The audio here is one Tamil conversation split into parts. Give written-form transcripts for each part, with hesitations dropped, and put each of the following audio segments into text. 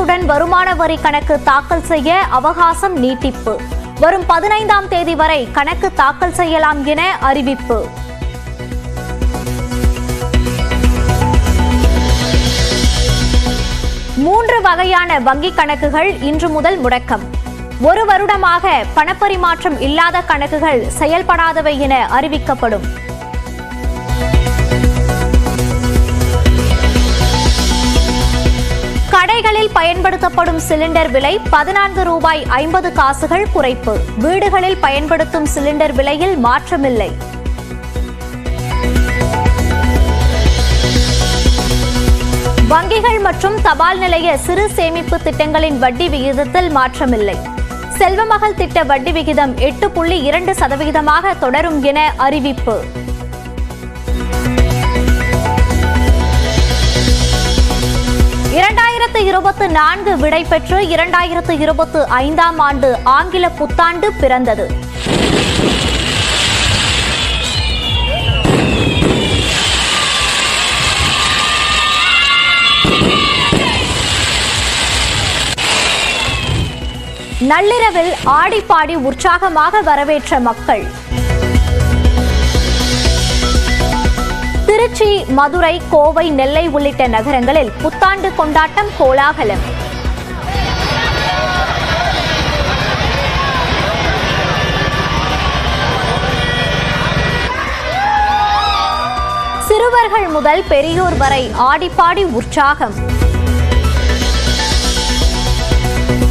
விவரத்துடன் வருமான வரி கணக்கு தாக்கல் செய்ய அவகாசம் நீட்டிப்பு. வரும் 15ஆம் தேதி வரை கணக்கு தாக்கல் செய்யலாம் என அறிவிப்பு. மூன்று வகையான வங்கிக் கணக்குகள் இன்று முதல் முடக்கம். ஒரு வருடமாக பணப்பரிமாற்றம் இல்லாத கணக்குகள் செயல்படாதவை என அறிவிக்கப்படும். கடைகளில் பயன்படுத்தப்படும் சிலிண்டர் விலை 14 ரூபாய் 50 காசுகள் குறைப்பு. வீடுகளில் பயன்படுத்தும் சிலிண்டர் விலையில் மாற்றமில்லை. வங்கிகள் மற்றும் தபால் நிலைய சிறு சேமிப்பு திட்டங்களின் வட்டி விகிதத்தில் மாற்றமில்லை. செல்வமகள் திட்ட வட்டி விகிதம் 8.2% தொடரும் என அறிவிப்பு. விடை பெற்று 2025ஆம் ஆண்டு ஆங்கில புத்தாண்டு பிறந்தது. நள்ளிரவில் ஆடிப்பாடி உற்சாகமாக வரவேற்ற மக்கள். திருச்சி, மதுரை, கோவை, நெல்லை உள்ளிட்ட நகரங்களில் புத்தாண்டு கொண்டாட்டம் கோலாகலம். சிறுவர்கள் முதல் பெரியோர் வரை ஆடிப்பாடி உற்சாகம்.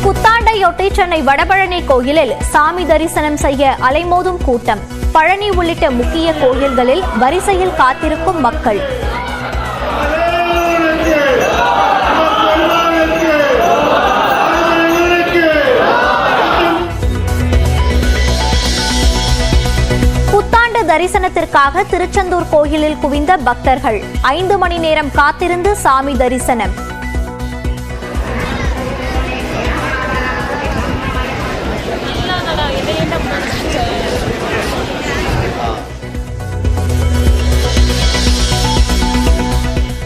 புத்தாண்டையொட்டி சென்னை வடபழனி கோயிலில் சாமி தரிசனம் செய்ய அலைமோதும் கூட்டம். பழனி உள்ளிட்ட முக்கிய கோயில்களில் வரிசையில் காத்திருக்கும் மக்கள். புத்தாண்டு தரிசனத்திற்காக திருச்செந்தூர் கோயிலில் குவிந்த பக்தர்கள் 5 மணி நேரம் காத்திருந்து சாமி தரிசனம்.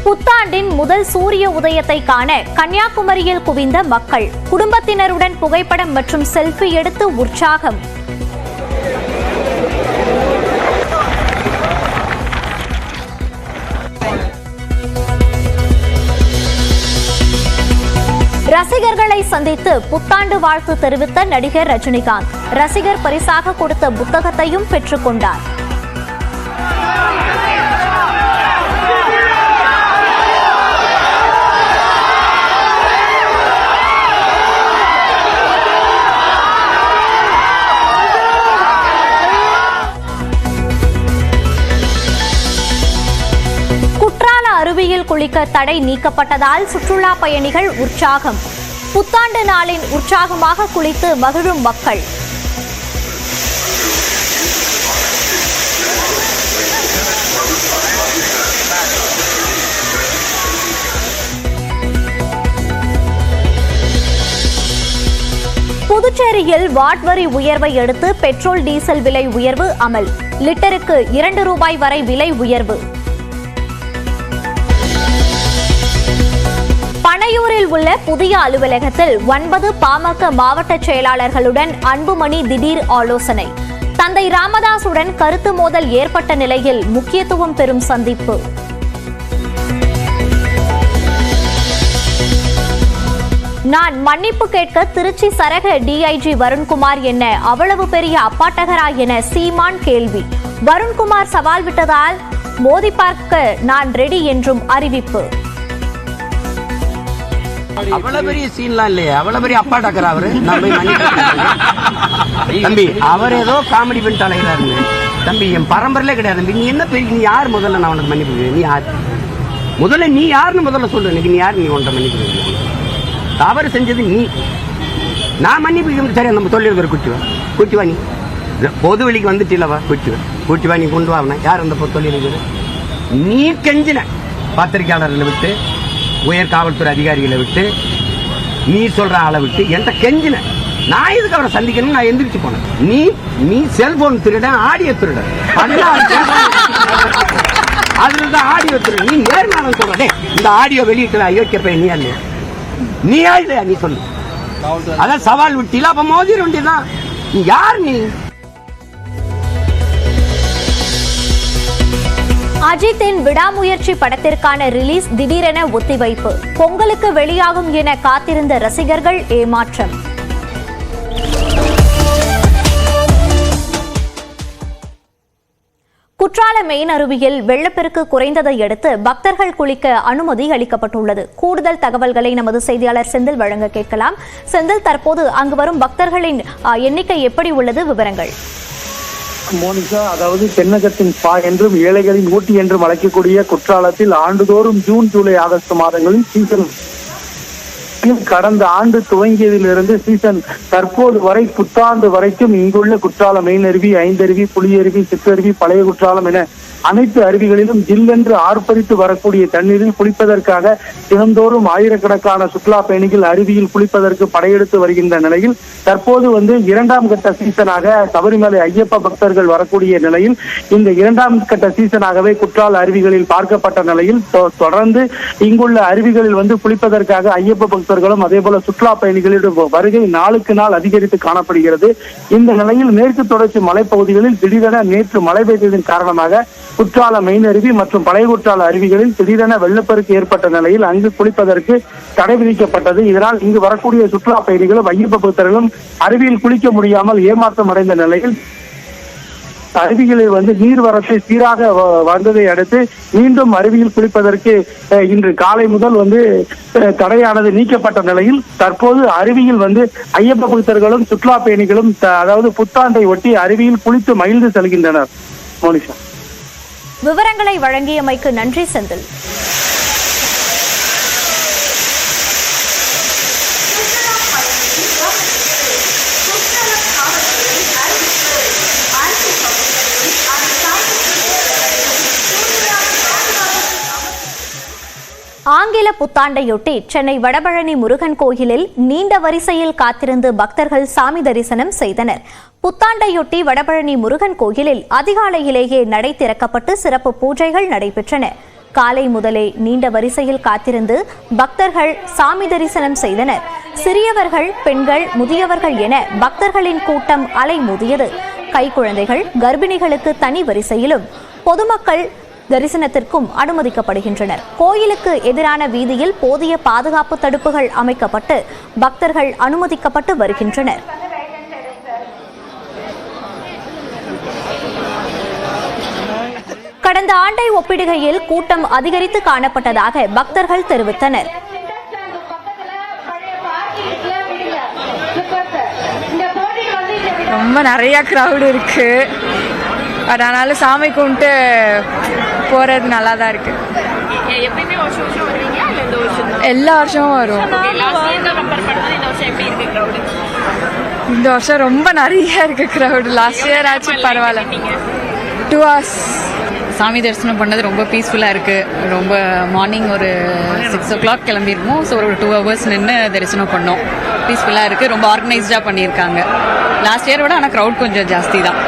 புத்தாண்டின் முதல் சூரிய உதயத்தை காண கன்னியாகுமரியில் குவிந்த மக்கள். குடும்பத்தினருடன் புகைப்படம் மற்றும் செல்ஃபி எடுத்து உற்சாகம். ரசிகர்களை சந்தித்து புத்தாண்டு வாழ்த்து தெரிவித்த நடிகர் ரஜினிகாந்த் ரசிகர் பரிசாக கொடுத்த புத்தகத்தையும் பெற்றுக் கொண்டார். அருவியில் குளிக்க தடை நீக்கப்பட்டதால் சுற்றுலா பயணிகள் உற்சாகம். புத்தாண்டு நாளின் உற்சாகமாக குளித்து மகிழும் மக்கள். புதுச்சேரியில் வாட் வரி உயர்வை அடுத்து பெட்ரோல் டீசல் விலை உயர்வு அமல். லிட்டருக்கு 2 ரூபாய் வரை விலை உயர்வு. பனையூரில் உள்ள புதிய அலுவலகத்தில் 9 பாமக மாவட்ட செயலாளர்களுடன் அன்புமணி திடீர் ஆலோசனை. தந்தை ராமதாசுடன் கருத்து மோதல் ஏற்பட்ட நிலையில் முக்கியத்துவம் பெறும் சந்திப்பு. நான் மன்னிப்பு கேட்க திருச்சி சரக டிஐஜி வருண்குமார் என்ன அவ்வளவு பெரிய அப்பாட்டகரா என சீமான் கேள்வி. வருண்குமார் சவால் விட்டதால் மோதி பார்க்க நான் ரெடி என்றும் அறிவிப்பு. அவ்வளவு பெரிய சீன்லாம் இல்லையே, அவ்வளவு பெரிய அப்பா டாக்கர் அவரு. நான் போய் தம்பி அவர் ஏதோ காமெடி பண்ணிட்டு அலைகிறாரு தம்பி. என் பரம்பரையிலே கிடையாது தம்பி. நீ என்ன பெரிய, நீ யார் முதல்ல நான் உனக்கு மன்னிப்பு? நீ யார் முதல்ல? நீ யாருன்னு முதல்ல சொல்லு. நீ யார்? நீ உன்ட்ட மன்னிப்பு தவறு செஞ்சது நீ. நான் மன்னிப்பு சரி நம்ம சொல்லியிருக்கிற குட்டிவா நீ பொது வெளிக்கு வந்துட்டு இல்லவா? குட்டிவா நீ கொண்டு வாங்கின யார் அந்த தொழில்? நீ கெஞ்சின பத்திரிகையாளர்களை விட்டு, உயர் காவல்துறை அதிகாரிகளை விட்டு, நீ சொல்ற ஆளை விட்டு என்கிட்ட கெஞ்சின. நான் இதுக்கு அவரை சந்திக்கணும். நான் எந்திரிச்சு போனேன். நீ செல்போன் திருட, ஆடியோ திருட, அதுல தான் ஆடியோ திருட. நீ நேர்மையான சொல்ற இந்த ஆடியோ வெளியிட்டு அயோக்கிய பையன் நீ இல்லையா? நீயா இல்லையா நீ சொல்லு. அதான் சவால் விட்டில, அப்ப மோதிர வேண்டியதான். யார் நீ? அஜித்தின் விடாமுயற்சி படத்திற்கான ரிலீஸ் திடீரென ஒத்திவைப்பு. பொங்கலுக்கு வெளியாகும் என காத்திருந்த ரசிகர்கள் ஏமாற்றம். குற்றால மெயின் அருவியில் வெள்ளப்பெருக்கு குறைந்ததை அடுத்து பக்தர்கள் குளிக்க அனுமதி அளிக்கப்பட்டுள்ளது. கூடுதல் தகவல்களை நமது செய்தியாளர் செந்தில் வழங்க கேட்கலாம். செந்தில், தற்போது அங்கு வரும் பக்தர்களின் எண்ணிக்கை எப்படி உள்ளது? விவரங்கள். மோனிகா, அதாவது தென்னகத்தின் ஸ்பா என்றும் ஏழைகளின் ஊட்டி என்றும் அழைக்கக்கூடிய குற்றாலத்தில் ஆண்டுதோறும் ஜூன், ஜூலை, ஆகஸ்ட் மாதங்களில் சீசன் கடந்த ஆண்டு துவங்கியதிலிருந்து சீசன் தற்போது வரை புத்தாண்டு வரைக்கும் இங்குள்ள குற்றாலம் மெயின் அருவி, ஐந்தருவி, புலியருவி, சிற்றருவி, பழைய குற்றாலம் என அனைத்து அருவிகளிலும் ஜில்லென்று ஆர்ப்பரித்து வரக்கூடிய தண்ணீரில் குளிப்பதற்காக தினந்தோறும் ஆயிரக்கணக்கான சுற்றுலா பயணிகள் அருவியில் குளிப்பதற்கு படையெடுத்து வருகின்ற நிலையில் தற்போது இரண்டாம் கட்ட சீசனாக சபரிமலை ஐயப்ப பக்தர்கள் வரக்கூடிய நிலையில் இந்த இரண்டாம் கட்ட சீசனாகவே குற்றால அருவிகளில் பார்க்கப்பட்ட நிலையில் தொடர்ந்து இங்குள்ள அருவிகளில் குளிப்பதற்காக ஐயப்ப பக்தர்களும் அதே போல சுற்றுலா பயணிகளிடம் வருகை நாளுக்கு நாள் அதிகரித்து காணப்படுகிறது. இந்த நிலையில் மேற்கு தொடர்ச்சி மலைப்பகுதிகளில் திடீரென நேற்று மழை பெய்ததன் காரணமாக குற்றால மெயின் அருவி மற்றும் பழைய குற்றால அருவிகளில் திடீரென வெள்ளப்பெருக்கு ஏற்பட்ட நிலையில் அங்கு குளிப்பதற்கு தடை விதிக்கப்பட்டது. இதனால் இங்கு வரக்கூடிய சுற்றுலா பயணிகளும் ஐயப்ப பக்தர்களும் அருவியில் குளிக்க முடியாமல் ஏமாற்றம் அடைந்த நிலையில் அருவிகளில் நீர்வரத்து சீராக வந்ததை அடுத்து மீண்டும் அருவியில் குளிப்பதற்கு இன்று காலை முதல் தடையானது நீக்கப்பட்ட நிலையில் தற்போது அருவியில் ஐயப்ப பக்தர்களும் சுற்றுலா பயணிகளும் அதாவது புத்தாண்டை ஒட்டி அருவியில் குளித்து மகிழ்ந்து செல்கின்றனர். மோனிஷா, விவரங்களை வழங்கியமைக்கு நன்றி செந்தில். ஆங்கில புத்தாண்டையொட்டி சென்னை வடபழனி முருகன் கோயிலில் நீண்ட வரிசையில் காத்திருந்து பக்தர்கள் சாமி தரிசனம் செய்தனர். புத்தாண்டையொட்டி வடபழனி முருகன் கோயிலில் அதிகாலையிலேயே நடை திறக்கப்பட்டு சிறப்பு பூஜைகள் நடைபெற்றன. காலை முதலே நீண்ட வரிசையில் காத்திருந்து பக்தர்கள் சாமி தரிசனம் செய்தனர். சிறியவர்கள், பெண்கள், முதியவர்கள் என பக்தர்களின் கூட்டம் அலைமோதியது. கைக்குழந்தைகள், கர்ப்பிணிகளுக்கு தனி வரிசையிலும் பொதுமக்கள் தரிசனத்திற்கும் அனுமதிக்கப்படுகின்றனர். கோயிலுக்கு எதிரான வீதியில் போதிய பாதுகாப்பு தடுப்புகள் அமைக்கப்பட்டு பக்தர்கள் அனுமதிக்கப்பட்டு வருகின்றனர். கடந்த ஆண்டை ஒப்பிடுகையில் கூட்டம் அதிகரித்து காணப்பட்டதாக பக்தர்கள் தெரிவித்தனர். ரொம்ப நிறைய கிரவுட் இருக்கு, அதனால சாமி கும்பிட்டு போறது நல்லா தான் இருக்கு. எல்லா வருஷமும் வரும். இந்த வருஷம் ரொம்ப நிறைய இருக்கு கிரவுட். லாஸ்ட் இயர் ஆச்சு பரவாயில்ல. 2 hours சாமி தரிசனம் பண்ணது ரொம்ப பீஸ்ஃபுல்லாக இருக்குது. ரொம்ப மார்னிங் ஒரு 6 o'clock கிளம்பியிருக்கோம். ஸோ ஒரு 2 hours நின்று தரிசனம் பண்ணோம். பீஸ்ஃபுல்லாக இருக்குது. ரொம்ப ஆர்கனைஸ்டாக பண்ணியிருக்காங்க. லாஸ்ட் இயரோட ஆனால் க்ரௌட் கொஞ்சம் ஜாஸ்தி தான்.